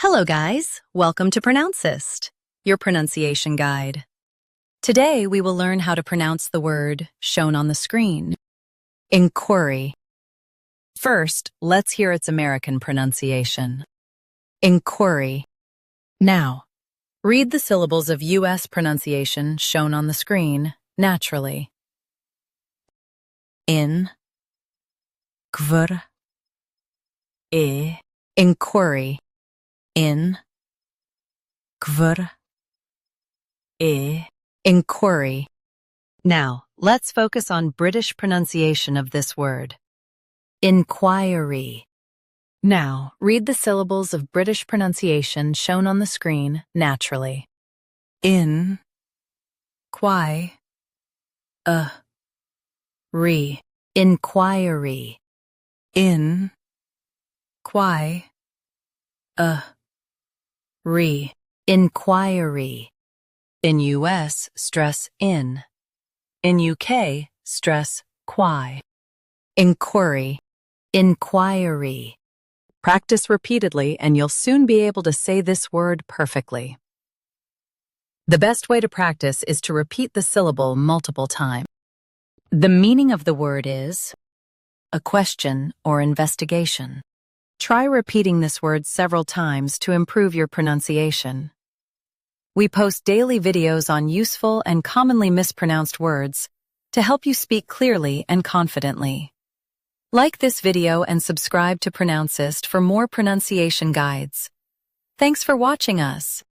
Hello guys, welcome to Pronouncist, your pronunciation guide. Today we will learn how to pronounce the word shown on the screen, inquiry. First, let's hear its American pronunciation. Inquiry. Now, read the syllables of U.S. pronunciation shown on the screen naturally. In, kvr, inquiry. In, kvr, inquiry. Now, let's focus on British pronunciation of this word. Inquiry. Now, read the syllables of British pronunciation shown on the screen naturally. In, qui, re, inquiry. In, qui, re, inquiry. In US, stress in. In UK, stress qui. Inquiry, inquiry. Practice repeatedly and you'll soon be able to say this word perfectly. The best way to practice is to repeat the syllable multiple times. The meaning of the word is a question or investigation. Try repeating this word several times to improve your pronunciation. We post daily videos on useful and commonly mispronounced words to help you speak clearly and confidently. Like this video and subscribe to Pronouncist for more pronunciation guides. Thanks for watching us.